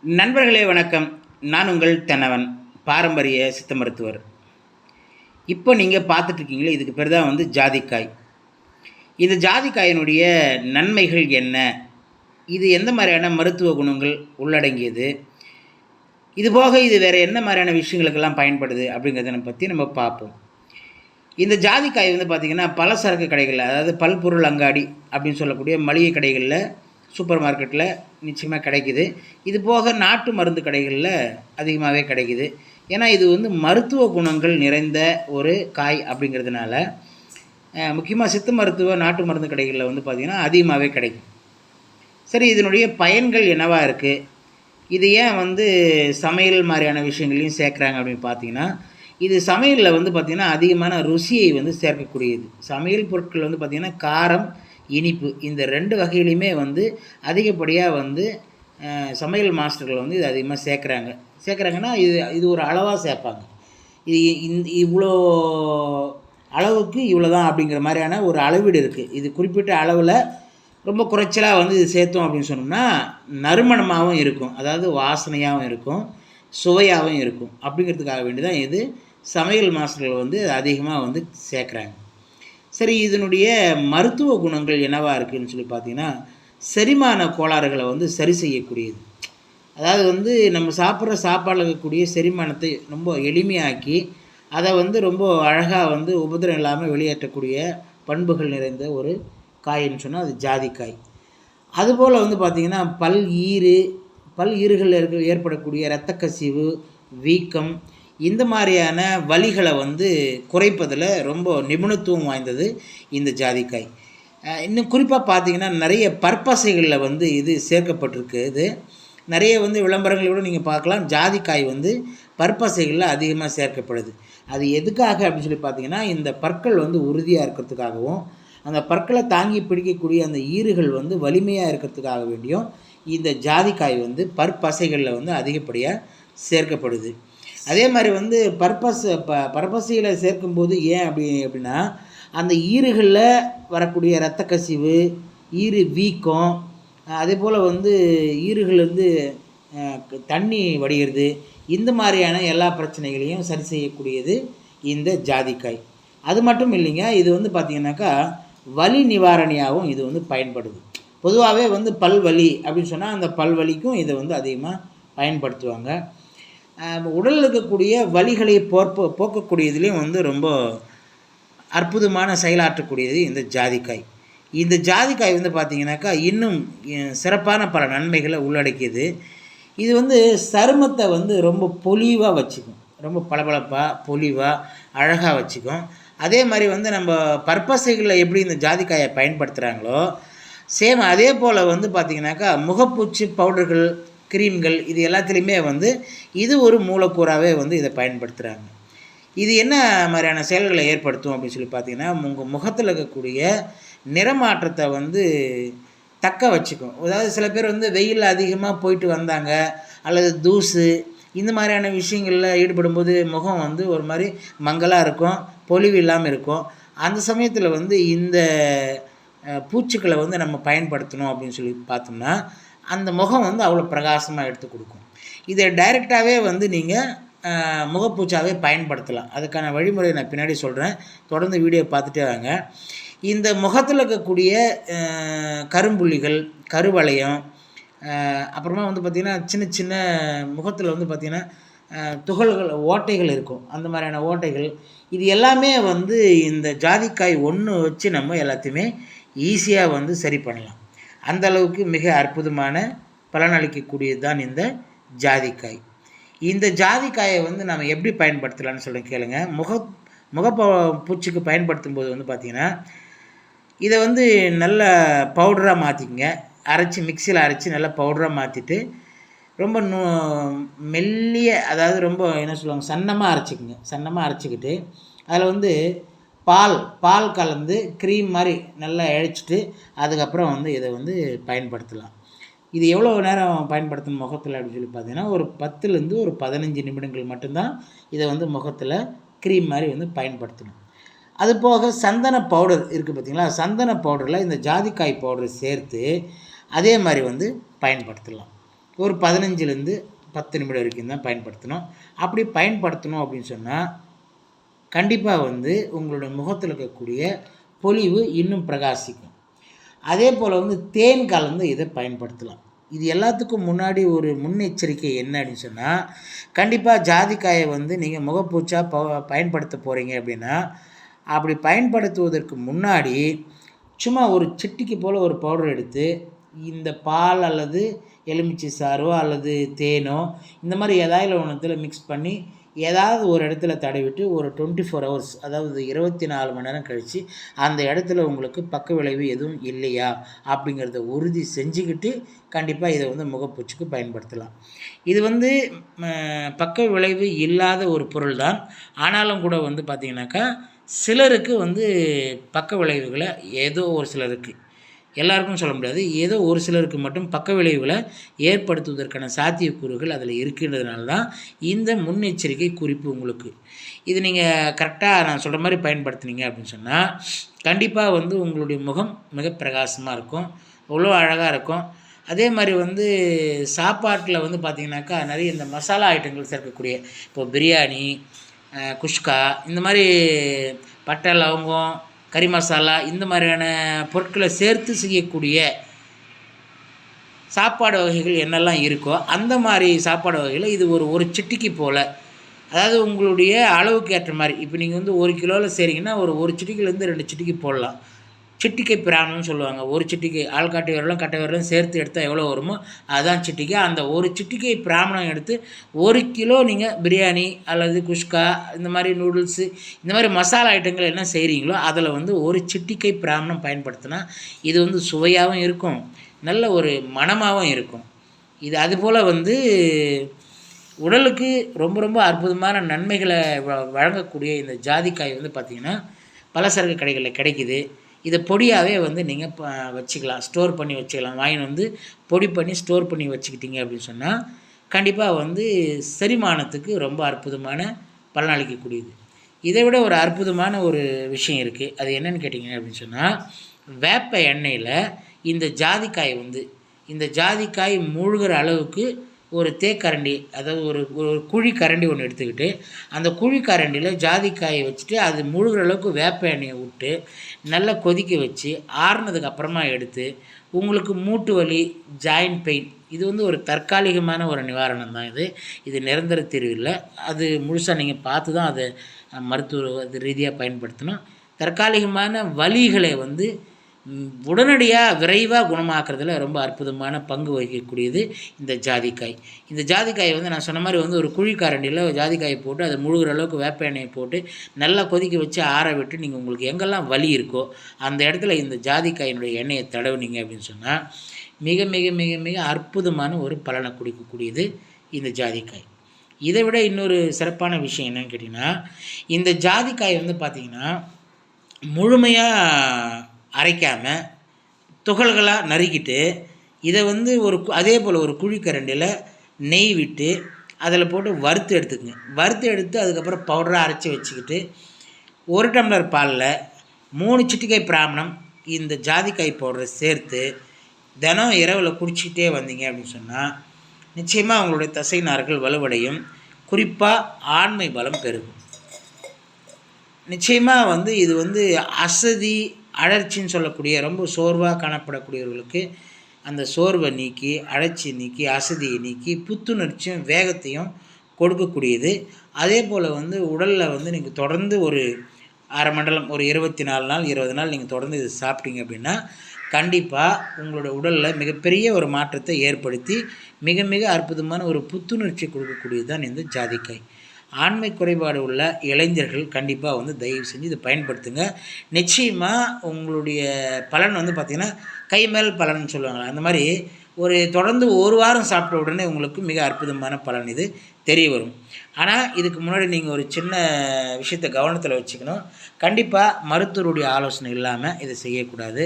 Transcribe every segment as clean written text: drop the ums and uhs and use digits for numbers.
நண்பர்களே வணக்கம். நான் உங்கள் தென்னவன், பாரம்பரிய சித்த மருத்துவர். இப்போ நீங்கள் பார்த்துட்ருக்கீங்களே, இதுக்கு பேர் தான் ஜாதிக்காய். இந்த ஜாதிக்காயினுடைய நன்மைகள் என்ன? இது எந்த மாதிரியான மருத்துவ குணங்கள் உள்ளடங்கியது? இதுபோக இது வேறு என்ன மாதிரியான விஷயங்களுக்கெல்லாம் பயன்படுது அப்படிங்கிறத பற்றி நம்ம பார்ப்போம். இந்த ஜாதிக்காய் பார்த்திங்கன்னா பலசரக்கு கடைகளில், அதாவது பல்பொருள் அங்காடி அப்படின்னு சொல்லக்கூடிய மளிகை கடைகளில், சூப்பர் மார்க்கெட்டில் நிச்சயமாக கிடைக்குது. இது போக நாட்டு மருந்து கடைகளில் அதிகமாகவே கிடைக்குது. ஏன்னா இது மருத்துவ குணங்கள் நிறைந்த ஒரு காய் அப்படிங்கிறதுனால முக்கியமாக சித்த மருத்துவ நாட்டு மருந்து கடைகளில் பார்த்திங்கன்னா அதிகமாகவே கிடைக்கும். சரி, இதனுடைய பயன்கள் என்னவாக இருக்குது? இது ஏன் சமையல் மாதிரியான விஷயங்களையும் சேர்க்குறாங்க அப்படின்னு பார்த்தீங்கன்னா, இது சமையலில் பார்த்திங்கன்னா அதிகமான ருசியை சேர்க்கக்கூடியது. சமையல் பொருட்கள் பார்த்திங்கன்னா காரம், இனிப்பு இந்த 2 வகையிலையுமே அதிகப்படியாக சமையல் மாஸ்டர்கள் இது அதிகமாக சேர்க்குறாங்கன்னா இது ஒரு அளவாக சேர்ப்பாங்க. இது இவ்வளோ அளவுக்கு இவ்வளோ தான் அப்படிங்கிற மாதிரியான ஒரு அளவீடு இருக்குது. இது குறிப்பிட்ட அளவில் ரொம்ப குறைச்சலாக இது சேர்த்தோம் அப்படின்னு சொன்னோம்னா நறுமணமாகவும் இருக்கும், அதாவது வாசனையாகவும் இருக்கும், சுவையாகவும் இருக்கும். அப்படிங்கிறதுக்காக வேண்டி தான் இது சமையல் மாஸ்டர்கள் அதிகமாக சேர்க்குறாங்க. சரி, இதனுடைய மருத்துவ குணங்கள் என்னவாக இருக்குதுன்னு சொல்லி பார்த்தீங்கன்னா, செரிமான கோளாறுகளை சரி செய்யக்கூடியது. அதாவது நம்ம சாப்பிட்ற சாப்பாடில் இருக்கக்கூடிய செரிமானத்தை ரொம்ப எளிமையாக்கி அதை ரொம்ப அழகாக உபத்திரம் இல்லாமல் வெளியேற்றக்கூடிய பண்புகள் நிறைந்த ஒரு காயின்னு சொன்னால் அது ஜாதிக்காய். அதுபோல் பார்த்திங்கன்னா பல் ஈறுகளில் ஏற்படக்கூடிய இரத்த கசிவு, வீக்கம் இந்த மாதிரியான வலிகளை குறைப்பதில் ரொம்ப நிபுணத்துவம் வாய்ந்தது இந்த ஜாதிக்காய். இன்னும் குறிப்பாக பார்த்திங்கன்னா நிறைய பற்பசைகளில் இது சேர்க்கப்பட்டிருக்குது. நிறைய விளம்பரங்களோடு நீங்கள் பார்க்கலாம். ஜாதிக்காய் பற்பசைகளில் அதிகமாக சேர்க்கப்படுது. அது எதுக்காக அப்படின்னு சொல்லி பார்த்திங்கன்னா, இந்த பற்கள் உறுதியாக இருக்கிறதுக்காகவும், அந்த பற்களை தாங்கி பிடிக்கக்கூடிய அந்த ஈறுகள் வலிமையாக இருக்கிறதுக்காக வேண்டியும் இந்த ஜாதிக்காய் பற்பசைகளில் அதிகப்படியாக சேர்க்கப்படுது. அதே மாதிரி பற்பசையில் சேர்க்கும்போது ஏன் அப்படின்னா, அந்த ஈறுகளில் வரக்கூடிய இரத்த கசிவு, ஈறு வீக்கம், அதே போல் ஈறுகள்லேருந்து தண்ணி வடிகிறது, இந்த மாதிரியான எல்லா பிரச்சனைகளையும் சரி செய்யக்கூடியது இந்த ஜாதிக்காய். அது மட்டும் இல்லைங்க, இது பார்த்திங்கனாக்கா வலி நிவாரணியாகவும் இது பயன்படுது. பொதுவாகவே பல்வலி அப்படின்னு சொன்னால் அந்த பல்வலிக்கும் இதை அதிகமாக பயன்படுத்துவாங்க. உடலில் இருக்கக்கூடிய வலிகளை போக்கக்கூடியதுலேயும் ரொம்ப அற்புதமான செயலாற்றக்கூடியது இந்த ஜாதிக்காய். இந்த ஜாதிக்காய் பார்த்திங்கனாக்கா இன்னும் சிறப்பான பல நன்மைகளை உள்ளடக்கியது. இது சருமத்தை ரொம்ப பொலிவாக வச்சுக்கும், ரொம்ப பளபளப்பாக பொலிவாக அழகாக வச்சுக்கும். அதே மாதிரி நம்ம பற்பசைகளில் எப்படி இந்த ஜாதிக்காயை பயன்படுத்துகிறாங்களோ சேம் அதே போல் பார்த்திங்கனாக்கா முகப்பூச்சி பவுடர்கள், கிரீம்கள் இது எல்லாத்துலேயுமே இது ஒரு மூலக்கூறாகவே இதை பயன்படுத்துகிறாங்க. இது என்ன மாதிரியான செயல்களை ஏற்படுத்தும் அப்படின்னு சொல்லி பார்த்தீங்கன்னா, உங்கள் முகத்தில் இருக்கக்கூடிய நிறமாற்றத்தை தக்க வச்சுக்கும். அதாவது சில பேர் வெயிலில் அதிகமாக போயிட்டு வந்தாங்க, அல்லது தூசு இந்த மாதிரியான விஷயங்களில் ஈடுபடும்போது முகம் ஒரு மாதிரி மங்கலாக இருக்கும், பொலிவு இல்லாமல் இருக்கும். அந்த சமயத்தில் இந்த பூச்சிக்களை நம்ம பயன்படுத்தணும் அப்படின்னு சொல்லி பார்த்தோம்னா அந்த முகம் அவ்வளோ பிரகாசமாக எடுத்து கொடுக்கும். இதை டைரெக்டாகவே நீங்கள் முகப்பூச்சாகவே பயன்படுத்தலாம். அதுக்கான வழிமுறை நான் பின்னாடி சொல்கிறேன், தொடர்ந்து வீடியோ பார்த்துட்டே வாங்க. இந்த முகத்தில் இருக்கக்கூடிய கரும்புள்ளிகள், கருவளையம், அப்புறமா பார்த்திங்கன்னா சின்ன சின்ன முகத்தில் பார்த்திங்கன்னா துகள்கள், ஓட்டைகள் இருக்கும். அந்த மாதிரியான ஓட்டைகள் இது எல்லாமே இந்த ஜாதிக்காய் ஒன்று வச்சு நம்ம எல்லாத்தையுமே ஈஸியாக சரி பண்ணலாம். அந்த அளவுக்கு மிக அற்புதமான பலனளிக்கக்கூடியது தான் இந்த ஜாதிக்காய். இந்த ஜாதிக்காயை நம்ம எப்படி பயன்படுத்தலாம்னு சொல்ல கேளுங்க. முகப்பூச்சிக்கு பயன்படுத்தும் போது பார்த்திங்கன்னா இதை நல்ல பவுடராக மாற்றிக்கங்க. அரைச்சி மிக்சியில் அரைச்சி நல்லா பவுடராக மாற்றிட்டு ரொம்ப மெல்லிய, அதாவது ரொம்ப என்ன சொல்லுவாங்க, சன்னமாக அரைச்சிக்கங்க. சன்னமாக அரைச்சிக்கிட்டு அதில் பால் கலந்து க்ரீம் மாதிரி நல்லா இழைச்சிட்டு அதுக்கப்புறம் இதை பயன்படுத்தலாம். இது எவ்வளோ நேரம் பயன்படுத்தணும் முகத்தில் அப்படின்னு சொல்லி பார்த்தீங்கன்னா, ஒரு 10லேருந்து ஒரு 15 நிமிடங்கள் மட்டும்தான் இதை முகத்தில் க்ரீம் மாதிரி பயன்படுத்தணும். அது போக சந்தன பவுடர் இருக்குது பார்த்திங்களா, சந்தன பவுடரில் இந்த ஜாதிக்காய் பவுடரை சேர்த்து அதே மாதிரி பயன்படுத்தலாம். ஒரு 15லேருந்து 10 நிமிடம் வரைக்கும் தான் பயன்படுத்தணும். அப்படி பயன்படுத்தணும் அப்படின்னு சொன்னால் கண்டிப்பாக வந்து உங்களுடைய முகத்தில் இருக்கக்கூடிய பொலிவு இன்னும் பிரகாசிக்கும். அதே போல் வந்து தேன் கலந்து இதை பயன்படுத்தலாம். இது எல்லாத்துக்கும் முன்னாடி ஒரு முன்னெச்சரிக்கை என்ன அப்படின்னு சொன்னால், கண்டிப்பாக ஜாதிக்காயை வந்து நீங்கள் முகப்பூச்சா பயன்படுத்த போகிறீங்க அப்படின்னா, அப்படி பயன்படுத்துவதற்கு முன்னாடி சும்மா ஒரு சிட்டிக்கு போல் ஒரு பவுடர் எடுத்து இந்த பால் அல்லது எலுமிச்சை சாறோ அல்லது தேனோ இந்த மாதிரி ஏதாவது ஒன்றுத்தில் மிக்ஸ் பண்ணி ஏதாவது ஒரு இடத்துல தடவிட்டு ஒரு 24 ஹவர்ஸ், அதாவது 24 மணி நேரம் கழித்து அந்த இடத்துல உங்களுக்கு பக்க விளைவு எதுவும் இல்லையா அப்படிங்கிறத உறுதி செஞ்சுக்கிட்டு கண்டிப்பாக இதை வந்து முகப்பூச்சுக்கு பயன்படுத்தலாம். இது வந்து பக்க விளைவு இல்லாத ஒரு பொருள் தான். ஆனாலும் கூட வந்து பார்த்திங்கனாக்கா சிலருக்கு வந்து பக்க விளைவுகளை ஏதோ ஒரு சிலருக்கு, எல்லாருக்கும் சொல்ல முடியாது, ஏதோ ஒரு சிலருக்கு மட்டும் பக்க விளைவுகளை ஏற்படுத்துவதற்கான சாத்தியக்கூறுகள் அதில் இருக்கின்றதுனால தான் இந்த முன்னெச்சரிக்கை குறிப்பு உங்களுக்கு. இது நீங்கள் கரெக்டாக நான் சொல்கிற மாதிரி பயன்படுத்துனீங்க அப்படின்னு சொன்னால் கண்டிப்பாக வந்து உங்களுடைய முகம் மிக பிரகாசமாக இருக்கும், அவ்வளோ அழகாக இருக்கும். அதே மாதிரி வந்து சாப்பாட்டில் வந்து பார்த்திங்கனாக்கா நிறைய இந்த மசாலா ஐட்டங்கள் சேர்க்கக்கூடிய, இப்போது பிரியாணி, குஷ்கா, இந்த மாதிரி பட்டை, லவங்கம், கறி மசாலா இந்த மாதிரியான பொருட்களை சேர்த்து செய்யக்கூடிய சாப்பாடு வகைகள் என்னெல்லாம் இருக்கோ அந்த மாதிரி சாப்பாடு வகைகளை இது ஒரு சிட்டிக்கு போல், அதாவது உங்களுடைய அளவுக்கு ஏற்ற மாதிரி, இப்போ நீங்கள் வந்து 1 கிலோவில் செய்கிறீங்கன்னா ஒரு சிட்டிக்கிலேருந்து 2 சிட்டிக்கு போடலாம். சிட்டிக்கை பிராணம்னு சொல்லுவாங்க. ஒரு சிட்டிகை ஆள்காட்டி விரலும் கட்டை விரலும் சேர்த்து எடுத்தால் எவ்வளோ வருமோ அதுதான் சிட்டிகை. அந்த ஒரு சிட்டிகை பிராமணம் எடுத்து 1 கிலோ நீங்கள் பிரியாணி அல்லது குஷ்கா இந்த மாதிரி நூடுல்ஸு இந்த மாதிரி மசாலா ஐட்டங்கள் என்ன செய்கிறீங்களோ அதில் வந்து ஒரு சிட்டிகை பிராமணம் பயன்படுத்தினா இது வந்து சுவையாகவும் இருக்கும், நல்ல ஒரு மணமாகவும் இருக்கும். இது அதுபோல் வந்து உடலுக்கு ரொம்ப ரொம்ப அற்புதமான நன்மைகளை வழங்கக்கூடிய இந்த ஜாதிக்காய் வந்து பார்த்திங்கன்னா பலசரக்கு கடைகளில் கிடைக்கிது. இதை பொடியாகவே வந்து நீங்கள் வச்சுக்கலாம், ஸ்டோர் பண்ணி வச்சுக்கலாம். வாங்கின்னு வந்து பொடி பண்ணி ஸ்டோர் பண்ணி வச்சுக்கிட்டீங்க அப்படின்னு சொன்னால் கண்டிப்பாக வந்து செரிமானத்துக்கு ரொம்ப அற்புதமான பலனளிக்கக்கூடியது. இதை விட ஒரு அற்புதமான ஒரு விஷயம் இருக்குது. அது என்னென்னு கேட்டிங்க அப்படின்னு சொன்னால், வேப்ப எண்ணெயில் இந்த ஜாதிக்காய் வந்து இந்த ஜாதிக்காய் மூழ்கிற அளவுக்கு ஒரு தேக்கரண்டி, அதாவது ஒரு குழி கரண்டி ஒன்று எடுத்துக்கிட்டு அந்த குழி கரண்டியில் ஜாதிக்காயை வச்சுட்டு அது முழுகிற அளவுக்கு வேப்ப எண்ணெயை விட்டு நல்லா கொதிக்க வச்சு ஆறுனதுக்கு அப்புறமா எடுத்து உங்களுக்கு மூட்டு வலி, ஜாயின்ட் பெயின், இது வந்து ஒரு தற்காலிகமான ஒரு நிவாரணம் தான். இது நிரந்தர தீர்வு இல்லை. அது முழுசாக நீங்கள் பார்த்து தான் அதை மருத்துவ ரீதியாக பயன்படுத்தணும். தற்காலிகமான வலிகளை வந்து உடனடியாக விரைவாக குணமாக்குறதுல ரொம்ப அற்புதமான பங்கு வகிக்கக்கூடியது இந்த ஜாதிக்காய். இந்த ஜாதிக்காயை வந்து நான் சொன்ன மாதிரி வந்து ஒரு குழிக்காரண்டியில் ஜாதிக்காயை போட்டு அதை முழுகிற அளவுக்கு வேப்ப எண்ணெயை போட்டு நல்லா கொதிக்க வச்சு ஆற விட்டு நீங்கள் உங்களுக்கு எங்கெல்லாம் வலி இருக்கோ அந்த இடத்துல இந்த ஜாதிக்காயினுடைய எண்ணெயை தடவுனீங்க அப்படின்னு சொன்னால் மிக மிக மிக மிக அற்புதமான ஒரு பலனை கொடுக்கக்கூடியது இந்த ஜாதிக்காய். இதை விட இன்னொரு சிறப்பான விஷயம் என்னன்னு கேட்டிங்கன்னா, இந்த ஜாதிக்காய் வந்து பார்த்திங்கன்னா முழுமையாக அரைக்காமல் துகள்களாக நறுக்கிட்டு இதை வந்து அதே போல் ஒரு குழிக்கரண்டியில் நெய் விட்டு அதில் போட்டு வறுத்து எடுத்துக்கங்க. வறுத்து எடுத்து அதுக்கப்புறம் பவுடராக அரைச்சி வச்சுக்கிட்டு 1 டம்ளர் பாலில் 3 சிட்டிகை பிராமணம் இந்த ஜாதிக்காய் பவுடரை சேர்த்து தினம் இரவில் குடிச்சிக்கிட்டே வந்தீங்க அப்படின்னு சொன்னால் நிச்சயமாக அவங்களுடைய தசை நார்கள் வலுவடையும், குறிப்பாக ஆண்மை பலம் பெருகும். நிச்சயமாக வந்து இது வந்து அசதி, அழற்சின்னு சொல்லக்கூடிய ரொம்ப சோர்வாக காணப்படக்கூடியவர்களுக்கு அந்த சோர்வை நீக்கி, அழற்சி நீக்கி, அசதியை நீக்கி புத்துணர்ச்சியும் வேகத்தையும் கொடுக்கக்கூடியது. அதே போல் வந்து உடலில் வந்து நீங்கள் தொடர்ந்து ஒரு அரை மண்டலம், ஒரு 24 நாள் 20 நாள் நீங்கள் தொடர்ந்து இது சாப்பிட்டீங்க அப்படின்னா கண்டிப்பாக உங்களோட உடலில் மிகப்பெரிய ஒரு மாற்றத்தை ஏற்படுத்தி மிக மிக அற்புதமான ஒரு புத்துணர்ச்சி கொடுக்கக்கூடியது தான் இந்த ஜாதிக்காய். ஆண்மை குறைபாடு உள்ள இளைஞர்கள் கண்டிப்பாக வந்து தயவு செஞ்சு இதை பயன்படுத்துங்க. நிச்சயமாக உங்களுடைய பலன் வந்து பார்த்திங்கன்னா கை மேல் பலன் சொல்லுவாங்க, அந்த மாதிரி ஒரு தொடர்ந்து 1 வாரம் சாப்பிட்ட உடனே உங்களுக்கு மிக அற்புதமான பலன் இது தெரிய வரும். ஆனால் இதுக்கு முன்னாடி நீங்கள் ஒரு சின்ன விஷயத்தை கவனத்தில் வச்சுக்கணும். கண்டிப்பாக மருத்துவருடைய ஆலோசனை இல்லாமல் இதை செய்யக்கூடாது.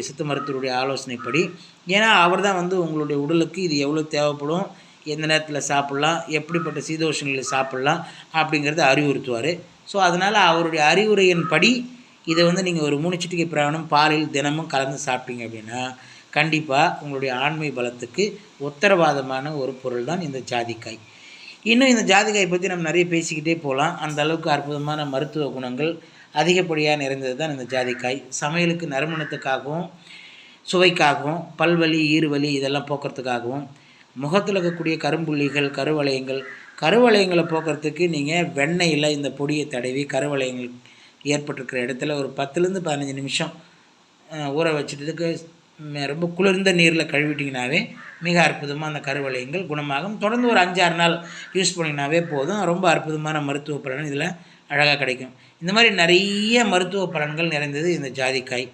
சித்த மருத்துவருடைய ஆலோசனைப்படி, ஏன்னா அவர் தான் வந்து உங்களுடைய உடலுக்கு இது எவ்வளோ தேவைப்படும், எந்த நேரத்தில் சாப்பிட்லாம், எப்படிப்பட்ட சீதோஷங்களில் சாப்பிட்லாம் அப்படிங்கிறத அறிவுறுத்துவார். ஸோ அதனால் அவருடைய அறிவுரையின்படி இதை வந்து நீங்கள் ஒரு 3 சிட்டிகை பிராணம் பாலில் தினமும் கலந்து சாப்பிட்டீங்க அப்படின்னா கண்டிப்பாக உங்களுடைய ஆண்மை பலத்துக்கு உத்தரவாதமான ஒரு பொருள் தான் இந்த ஜாதிக்காய். இன்னும் இந்த ஜாதிக்காய் பற்றி நம்ம நிறைய பேசிக்கிட்டே போகலாம். அந்த அளவுக்கு அற்புதமான மருத்துவ குணங்கள் அதிகப்படியாக நிறைந்தது தான் இந்த ஜாதிக்காய். சமையலுக்கு நறுமணத்துக்காகவும் சுவைக்காகவும் பல்வலி ஈறுவலி இதெல்லாம் போக்குறதுக்காகவும் முகத்தில் இருக்கக்கூடிய கரும்புள்ளிகள் கருவளையங்களை போக்குறதுக்கு நீங்கள் வெண்ணெயில் இந்த பொடியை தடவி கருவளையங்கள் ஏற்பட்டிருக்கிற இடத்துல ஒரு 10லேருந்து 15 நிமிஷம் ஊற வச்சுட்டதுக்கு ரொம்ப குளிர்ந்த நீரில் கழுவிட்டிங்கனாவே மிக அற்புதமாக அந்த கருவளையங்கள் குணமாகும். தொடர்ந்து ஒரு 5-6 நாள் யூஸ் பண்ணிங்கனாவே போதும். ரொம்ப அற்புதமான மருத்துவ பலன் இதில் அழகாக கிடைக்கும். இந்த மாதிரி நிறைய மருத்துவ பலன்கள் நிறைந்தது இந்த ஜாதிக்காய்.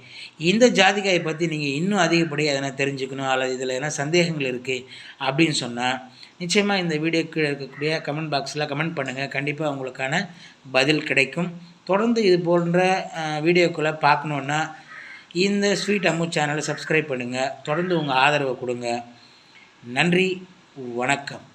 இந்த ஜாதிக்காயை பற்றி நீங்கள் இன்னும் அதிகப்படியாக எதனா தெரிஞ்சுக்கணும் அல்லது இதில் எதனா சந்தேகங்கள் இருக்குது அப்படின்னு சொன்னால் நிச்சயமாக இந்த வீடியோ கீழே இருக்கக்கூடிய கமெண்ட் பாக்ஸில் கமெண்ட் பண்ணுங்கள். கண்டிப்பாக உங்களுக்கான பதில் கிடைக்கும். தொடர்ந்து இது போன்ற வீடியோக்களை பார்க்கணுன்னா இந்த ஸ்வீட் அம்மு சேனலை சப்ஸ்கிரைப் பண்ணுங்கள். தொடர்ந்து உங்கள் ஆதரவை கொடுங்க. நன்றி, வணக்கம்.